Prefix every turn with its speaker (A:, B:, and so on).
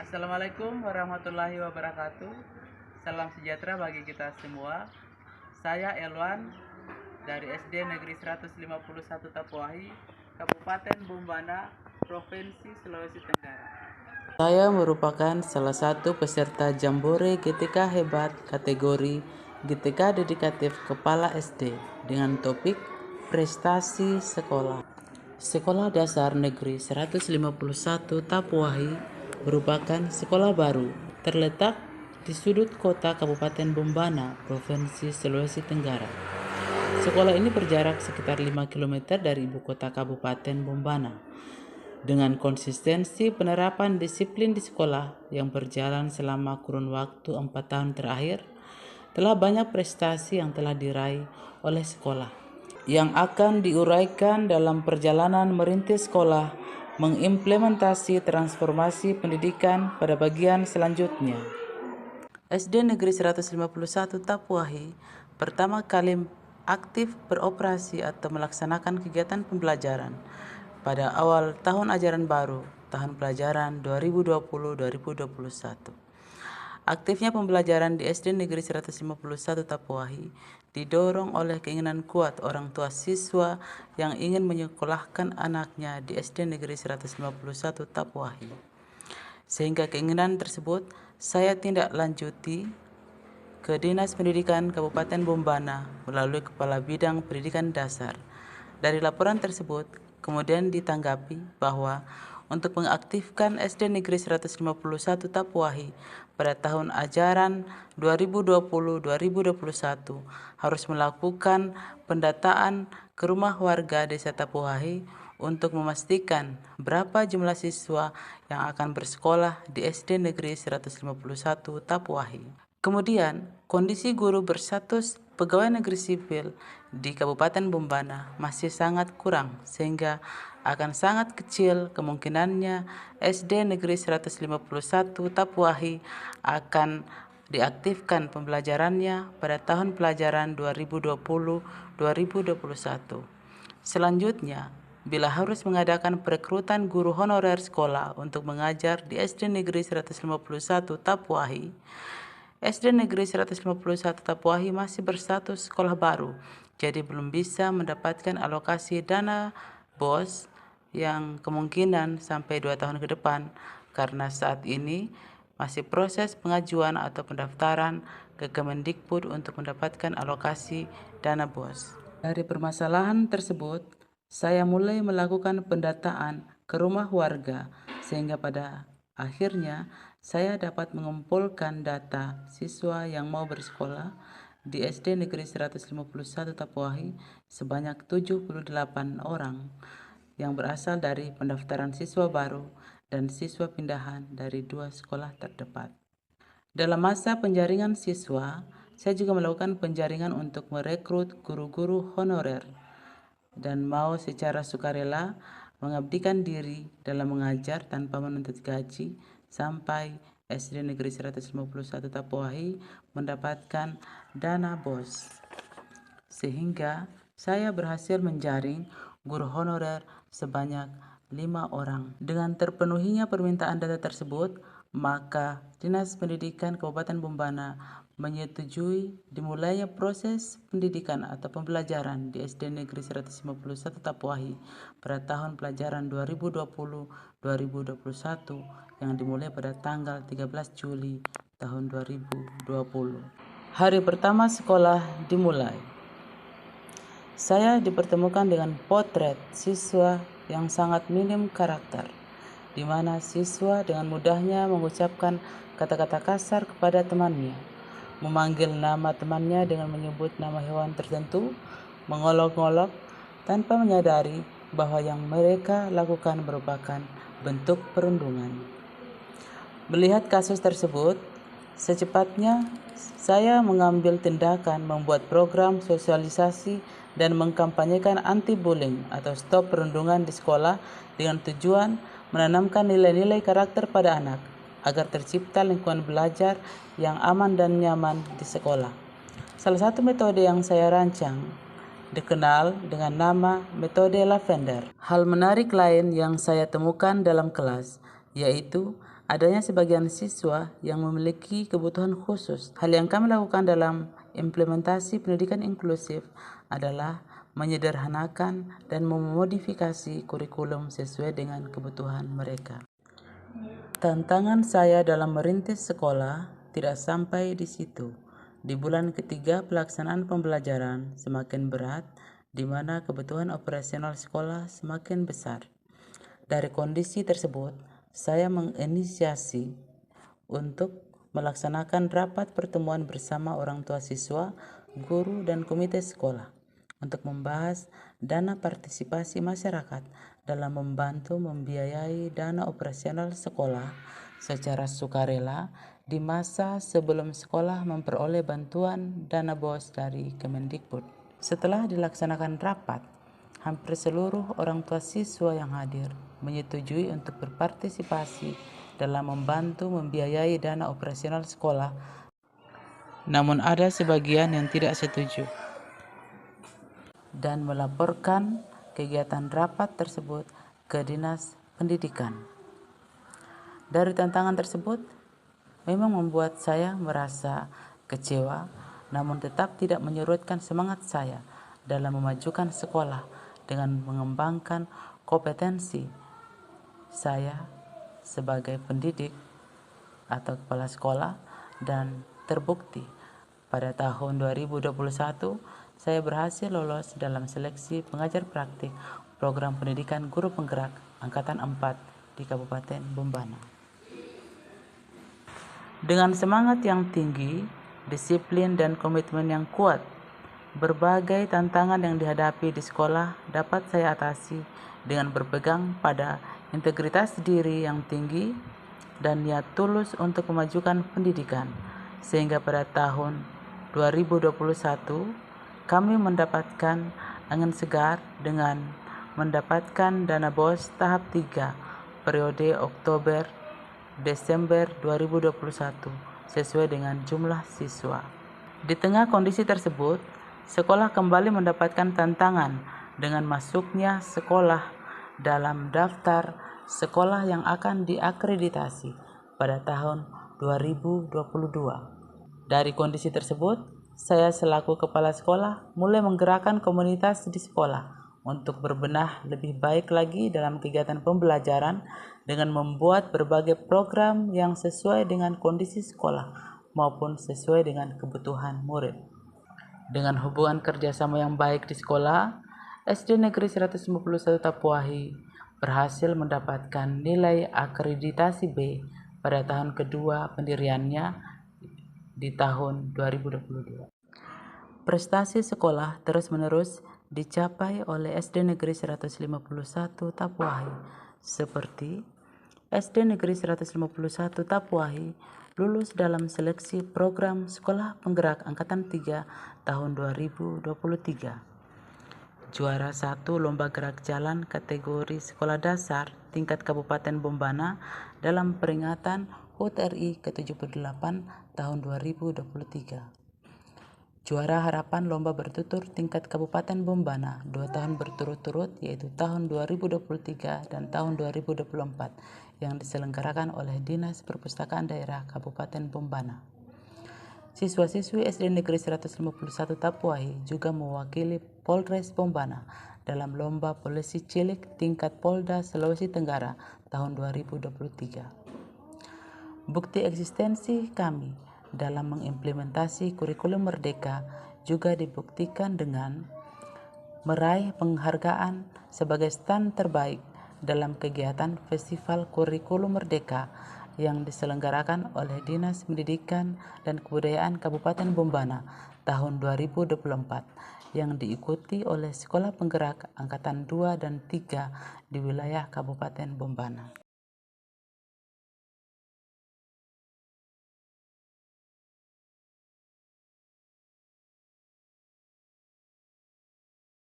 A: Assalamualaikum warahmatullahi wabarakatuh. Salam sejahtera bagi kita semua. Saya Elwan dari SD Negeri 151 Tapuahi, Kabupaten Bombana, Provinsi Sulawesi Tenggara. Saya merupakan salah satu peserta Jambore GTK Hebat kategori GTK Dedikatif Kepala SD dengan topik Prestasi Sekolah. Sekolah Dasar Negeri 151 Tapuahi merupakan sekolah baru terletak di sudut kota Kabupaten Bombana, Provinsi Sulawesi Tenggara. Sekolah ini berjarak sekitar 5 km dari ibu kota Kabupaten Bombana. Dengan konsistensi penerapan disiplin di sekolah yang berjalan selama kurun waktu 4 tahun terakhir, telah banyak prestasi yang telah diraih oleh sekolah yang akan diuraikan dalam perjalanan merintis sekolah mengimplementasi transformasi pendidikan pada bagian selanjutnya. SD Negeri 151 Tapuahi pertama kali aktif beroperasi atau melaksanakan kegiatan pembelajaran pada awal tahun ajaran baru, tahun pelajaran 2020-2021. Aktifnya pembelajaran di SD Negeri 151 Tapuahi didorong oleh keinginan kuat orang tua siswa yang ingin menyekolahkan anaknya di SD Negeri 151 Tapuahi. Sehingga keinginan tersebut saya tindak lanjuti ke Dinas Pendidikan Kabupaten Bombana melalui Kepala Bidang Pendidikan Dasar. Dari laporan tersebut kemudian ditanggapi bahwa untuk mengaktifkan SD Negeri 151 Tapuahi pada tahun ajaran 2020-2021 harus melakukan pendataan ke rumah warga Desa Tapuahi untuk memastikan berapa jumlah siswa yang akan bersekolah di SD Negeri 151 Tapuahi. Kemudian, kondisi guru berstatus pegawai negeri sipil di Kabupaten Bombana masih sangat kurang sehingga akan sangat kecil kemungkinannya SD Negeri 151 Tapuahi akan diaktifkan pembelajarannya pada tahun pelajaran 2020-2021. Selanjutnya, bila harus mengadakan perekrutan guru honorer sekolah untuk mengajar di SD Negeri 151 Tapuahi, SD Negeri 151 Tapuahi masih berstatus sekolah baru, jadi belum bisa mendapatkan alokasi dana BOS yang kemungkinan sampai 2 tahun ke depan karena saat ini masih proses pengajuan atau pendaftaran ke Kemendikbud untuk mendapatkan alokasi dana BOS. Dari permasalahan tersebut, saya mulai melakukan pendataan ke rumah warga sehingga pada akhirnya saya dapat mengumpulkan data siswa yang mau bersekolah di SD Negeri 151 Tapuahi sebanyak 78 orang yang berasal dari pendaftaran siswa baru dan siswa pindahan dari 2 sekolah terdepan. Dalam masa penjaringan siswa, saya juga melakukan penjaringan untuk merekrut guru-guru honorer dan mau secara sukarela mengabdikan diri dalam mengajar tanpa menuntut gaji sampai SD Negeri 151 Tapuahi mendapatkan dana BOS. Sehingga saya berhasil menjaring guru honorer sebanyak 5 orang. Dengan terpenuhinya permintaan data tersebut, maka Dinas Pendidikan Kabupaten Bombana menyetujui dimulainya proses pendidikan atau pembelajaran di SD Negeri 151 Tapuahi pada tahun pelajaran 2020-2021 yang dimulai pada tanggal 13 Juli tahun 2020. Hari pertama sekolah dimulai. Saya dipertemukan dengan potret siswa yang sangat minim karakter, di mana siswa dengan mudahnya mengucapkan kata-kata kasar kepada temannya, memanggil nama temannya dengan menyebut nama hewan tertentu, mengolok-ngolok tanpa menyadari bahwa yang mereka lakukan merupakan bentuk perundungan. Melihat kasus tersebut, secepatnya saya mengambil tindakan membuat program sosialisasi dan mengkampanyekan anti-bullying atau stop perundungan di sekolah dengan tujuan menanamkan nilai-nilai karakter pada anak agar tercipta lingkungan belajar yang aman dan nyaman di sekolah. Salah satu metode yang saya rancang dikenal dengan nama metode lavender. Hal menarik lain yang saya temukan dalam kelas yaitu adanya sebagian siswa yang memiliki kebutuhan khusus. Hal yang kami lakukan dalam implementasi pendidikan inklusif adalah menyederhanakan dan memodifikasi kurikulum sesuai dengan kebutuhan mereka. Tantangan saya dalam merintis sekolah tidak sampai di situ. Di bulan ketiga pelaksanaan pembelajaran semakin berat, di mana kebutuhan operasional sekolah semakin besar. Dari kondisi tersebut, saya menginisiasi untuk melaksanakan rapat pertemuan bersama orang tua siswa, guru, dan komite sekolah untuk membahas dana partisipasi masyarakat dalam membantu membiayai dana operasional sekolah secara sukarela di masa sebelum sekolah memperoleh bantuan dana BOS dari Kemendikbud. Setelah dilaksanakan rapat, hampir seluruh orang tua siswa yang hadir menyetujui untuk berpartisipasi dalam membantu membiayai dana operasional sekolah, namun ada sebagian yang tidak setuju dan melaporkan kegiatan rapat tersebut ke Dinas Pendidikan. Dari tantangan tersebut memang membuat saya merasa kecewa, namun tetap tidak menyurutkan semangat saya dalam memajukan sekolah dengan mengembangkan kompetensi saya sebagai pendidik atau kepala sekolah, dan terbukti pada tahun 2021 saya berhasil lolos dalam seleksi pengajar praktik program pendidikan guru penggerak angkatan 4 di Kabupaten Bombana. Dengan semangat yang tinggi, disiplin dan komitmen yang kuat, berbagai tantangan yang dihadapi di sekolah dapat saya atasi dengan berpegang pada integritas diri yang tinggi dan niat tulus untuk memajukan pendidikan, sehingga pada tahun 2021 kami mendapatkan angin segar dengan mendapatkan dana BOS tahap 3 periode Oktober-Desember 2021 sesuai dengan jumlah siswa. Di tengah kondisi tersebut, sekolah kembali mendapatkan tantangan dengan masuknya sekolah dalam daftar sekolah yang akan diakreditasi pada tahun 2022. Dari kondisi tersebut, saya selaku kepala sekolah mulai menggerakkan komunitas di sekolah untuk berbenah lebih baik lagi dalam kegiatan pembelajaran dengan membuat berbagai program yang sesuai dengan kondisi sekolah maupun sesuai dengan kebutuhan murid. Dengan hubungan kerjasama yang baik di sekolah, SD Negeri 151 Tapuahi berhasil mendapatkan nilai akreditasi B pada tahun kedua pendiriannya di tahun 2022. Prestasi sekolah terus-menerus dicapai oleh SD Negeri 151 Tapuahi, seperti SD Negeri 151 Tapuahi lulus dalam seleksi program Sekolah Penggerak Angkatan 3 tahun 2023. Juara 1 Lomba Gerak Jalan kategori Sekolah Dasar tingkat Kabupaten Bombana dalam peringatan HUT RI ke-78 tahun 2023. Juara Harapan Lomba Bertutur tingkat Kabupaten Bombana 2 tahun berturut-turut, yaitu tahun 2023 dan tahun 2024 yang diselenggarakan oleh Dinas Perpustakaan Daerah Kabupaten Bombana. Siswa-siswi SD Negeri 151 Tapuahi juga mewakili Polres Bombana dalam Lomba Polisi Cilik tingkat Polda Sulawesi Tenggara tahun 2023. Bukti eksistensi kami dalam mengimplementasi kurikulum merdeka juga dibuktikan dengan meraih penghargaan sebagai stand terbaik dalam kegiatan Festival Kurikulum Merdeka yang diselenggarakan oleh Dinas Pendidikan dan Kebudayaan Kabupaten Bombana tahun 2024 yang diikuti oleh Sekolah Penggerak Angkatan 2 dan 3 di wilayah Kabupaten Bombana.